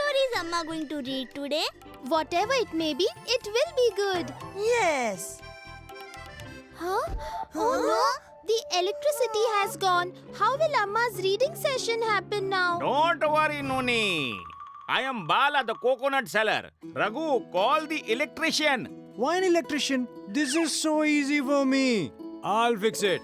story is Amma going to read today? Whatever it may be, it will be good. Yes. Huh? Oh no! The electricity has gone. How will Amma's reading session happen now? Don't worry, Noni. I am Bala, the coconut seller. Raghu, call the electrician. Why an electrician? This is so easy for me. I'll fix it.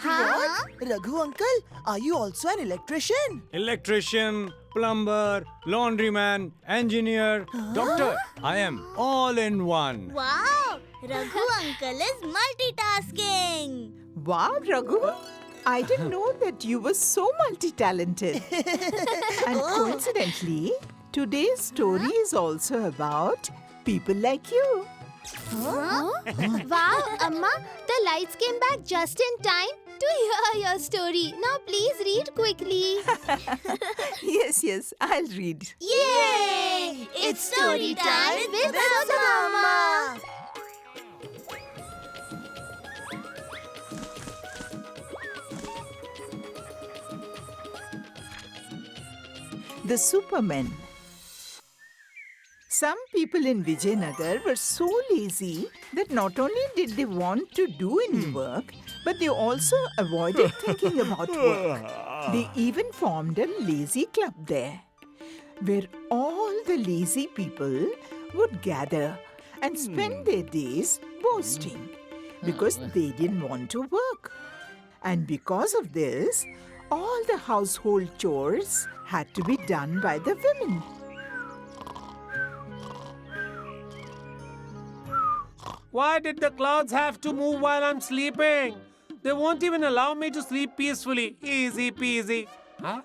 What? Raghu uncle, are you also an electrician? Electrician, plumber, laundryman, engineer, doctor. I am all in one. Wow! Raghu uncle is multitasking. Wow, Raghu. I didn't know that you were so multi-talented. And coincidentally, today's story is also about people like you. Huh? Wow, Amma, the lights came back just in time to hear your story. Now please read quickly. Yes, I'll read. Yay! It's story time with Amma. The Supermen. Some people in Vijayanagar were so lazy that not only did they want to do any work, but they also avoided thinking about work. They even formed a lazy club there, where all the lazy people would gather and spend their days boasting because they didn't want to work. And because of this, all the household chores had to be done by the women. Why did the clouds have to move while I'm sleeping? They won't even allow me to sleep peacefully. Easy peasy. Huh?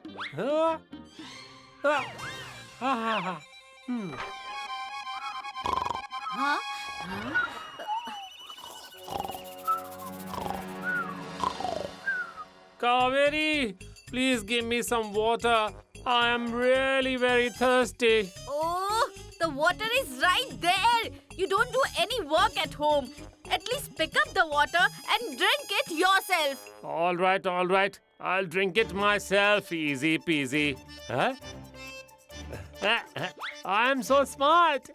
Kaveri, please give me some water. I am really very thirsty. Oh, the water is right there. You don't do any work at home. At least pick up the water and drink it yourself. All right. I'll drink it myself. Easy peasy. Huh? I am so smart.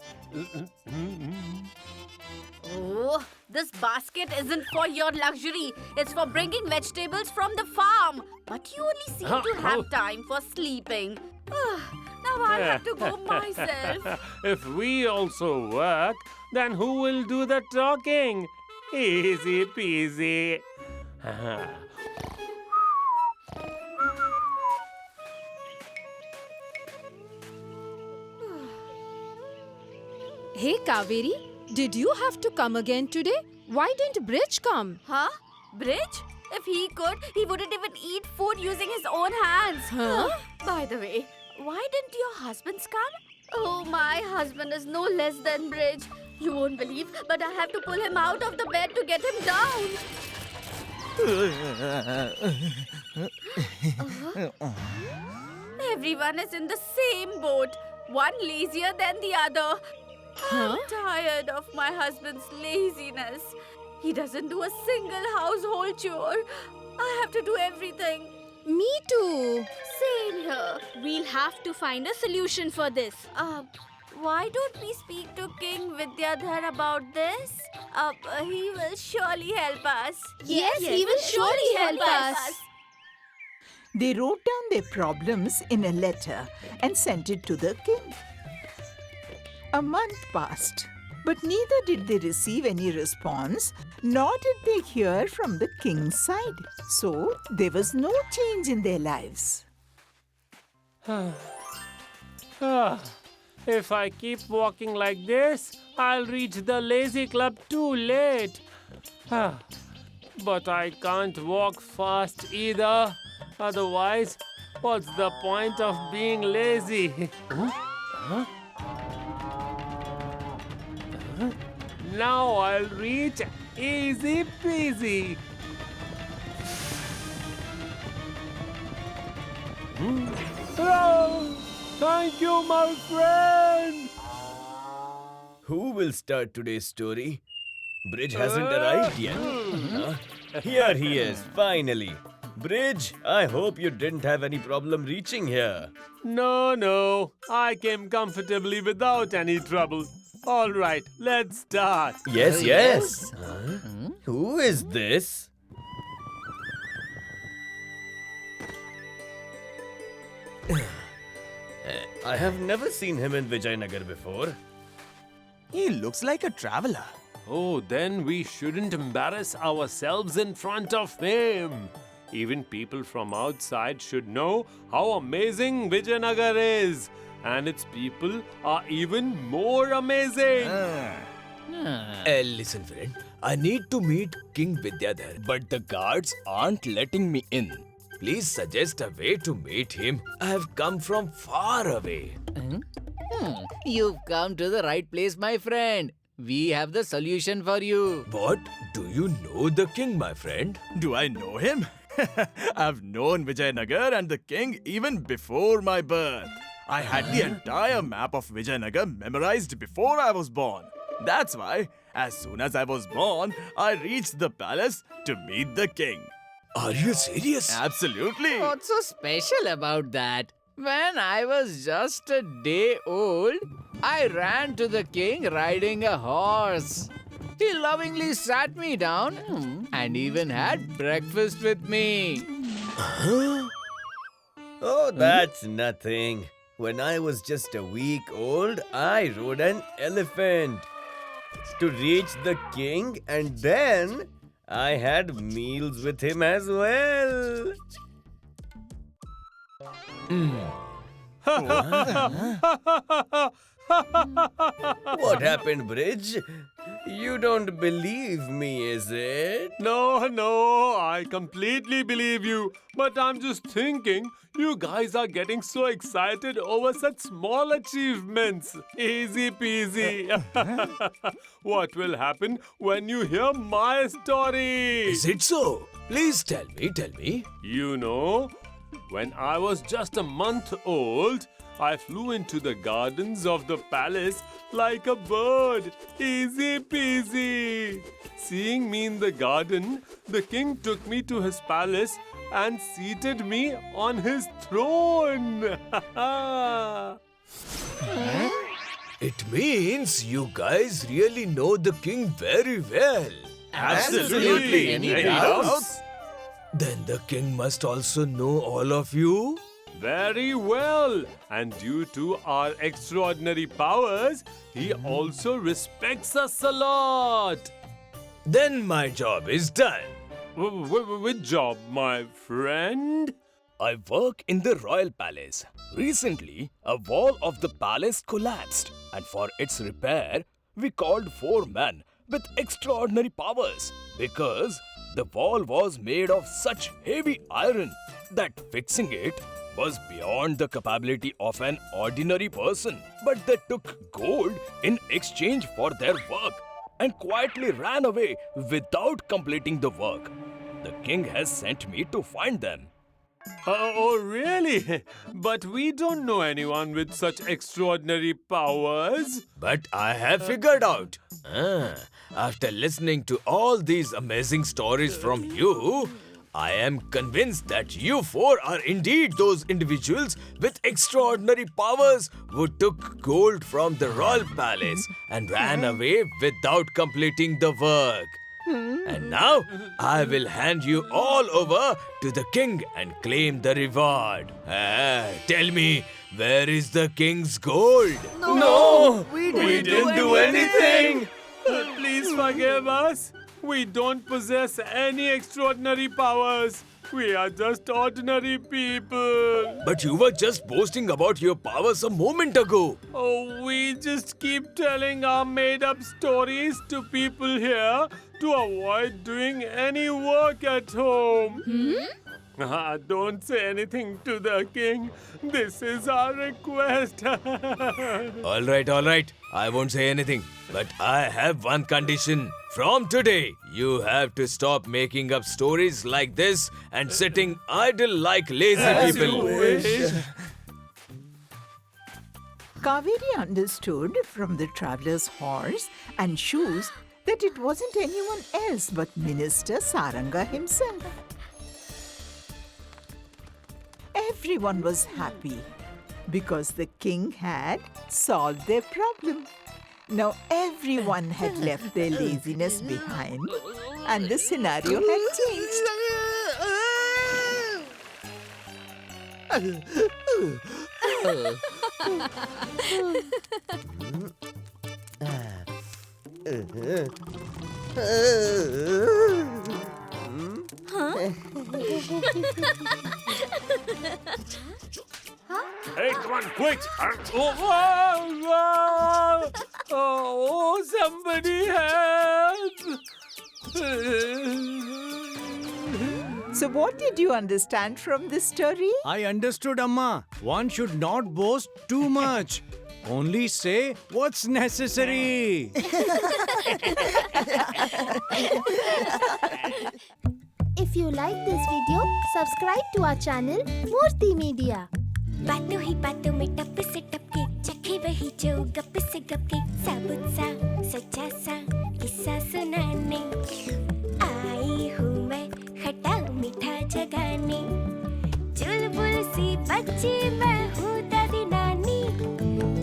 Oh, this basket isn't for your luxury. It's for bringing vegetables from the farm. But you only seem to have time for sleeping. Now I'll have to go myself. If we also work, then who will do the talking? Easy peasy. Hey Kaveri, did you have to come again today? Why didn't Bridge come? Huh? Bridge? If he could, he wouldn't even eat food using his own hands. Huh? By the way, why didn't your husbands come? Oh, my husband is no less than Bridge. You won't believe, but I have to pull him out of the bed to get him down. Everyone is in the same boat. One lazier than the other. I'm tired of my husband's laziness. He doesn't do a single household chore. I have to do everything. Me too. Same here. We'll have to find a solution for this. Why don't we speak to King Vidyadhar about this? He will surely help us. Yes, he will surely help us. They wrote down their problems in a letter and sent it to the king. A month passed, but neither did they receive any response, nor did they hear from the king's side. So there was no change in their lives. If I keep walking like this, I'll reach the lazy club too late. But I can't walk fast either. Otherwise, what's the point of being lazy? Now I'll reach easy peasy. Oh, thank you, my friend. Who will start today's story? Bridge hasn't arrived yet. Here he is, finally. Bridge, I hope you didn't have any problem reaching here. No. I came comfortably without any trouble. All right, let's start. Yes. Huh? Who is this? I have never seen him in Vijayanagar before. He looks like a traveler. Oh, then we shouldn't embarrass ourselves in front of him. Even people from outside should know how amazing Vijayanagar is. And its people are even more amazing. Listen, friend. I need to meet King Vidyadhar, but the guards aren't letting me in. Please suggest a way to meet him. I have come from far away. You've come to the right place, my friend. We have the solution for you. What? Do you know the king, my friend? Do I know him? I've known Vijayanagar and the king even before my birth. I had the entire map of Vijayanagar memorized before I was born. That's why, as soon as I was born, I reached the palace to meet the king. Are you serious? Absolutely. What's so special about that? When I was just a day old, I ran to the king riding a horse. He lovingly sat me down and even had breakfast with me. Oh, that's nothing. When I was just a week old, I rode an elephant to reach the king, and then I had meals with him as well. What happened, Bridge? You don't believe me, is it? No, I completely believe you. But I'm just thinking, you guys are getting so excited over such small achievements. Easy peasy. What will happen when you hear my story? Is it so? Please tell me. You know, when I was just a month old, I flew into the gardens of the palace like a bird. Easy peasy. Seeing me in the garden, the king took me to his palace and seated me on his throne. It means you guys really know the king very well. Absolutely. Any doubts? Then the king must also know all of you? Very well. And due to our extraordinary powers, he also respects us a lot. Then my job is done. Which job, my friend? I work in the royal palace. Recently, a wall of the palace collapsed, and for its repair, we called 4 men with extraordinary powers because the wall was made of such heavy iron that fixing it was beyond the capability of an ordinary person. But they took gold in exchange for their work and quietly ran away without completing the work. The king has sent me to find them. Oh, really? But we don't know anyone with such extraordinary powers. But I have figured out. After listening to all these amazing stories from you, I am convinced that you 4 are indeed those individuals with extraordinary powers who took gold from the royal palace and ran away without completing the work. And now, I will hand you all over to the king and claim the reward. Tell me, where is the king's gold? No! We didn't do anything! Please forgive us. We don't possess any extraordinary powers. We are just ordinary people. But you were just boasting about your powers a moment ago. Oh, we just keep telling our made-up stories to people here to avoid doing any work at home. Don't say anything to the king. This is our request. All right. I won't say anything. But I have one condition. From today, you have to stop making up stories like this and sitting idle like lazy people. Kaveri understood from the traveler's horse and shoes that it wasn't anyone else but Minister Saranga himself. everyone was happy because the king had solved their problem. Now everyone had left their laziness behind and the scenario had changed. Hey, come on, quick! Oh, somebody help! So what did you understand from this story? I understood, Amma. One should not boast too much. Only say what's necessary. If you like this video, subscribe to our channel Murthy Media. बातों ही बातों में टप से टपके चखे वही जो गप से गपके साबुत सा सच्चा सा किस्सा सुनाने आई हूँ मैं खट्टा मीठा जगाने चुलबुल सी बच्ची मैं हूँ दादी नानी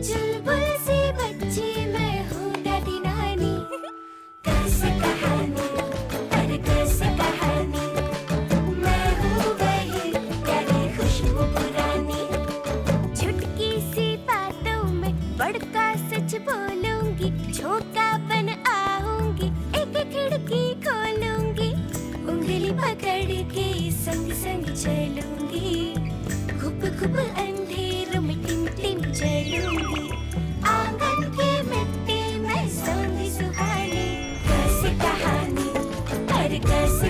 चुलबुल सी बच्ची मैं हूँ दादी नानी कैसे कहानी अरे कैसे कहानी मैं हूँ वही प्यारी खुशबू पुरानी चुटकी सी बातों में बड़का सच बोलूंगी झोंका बन आऊंगी एक खिड़की खोलूंगी उंगली पकड़ के संग संग चलूंगी खूब खूब अंधेर में टिम टिम चलूंगी आंगन की मिट्टी में सोंधी सुहानी कैसे कहानी अरे कैसे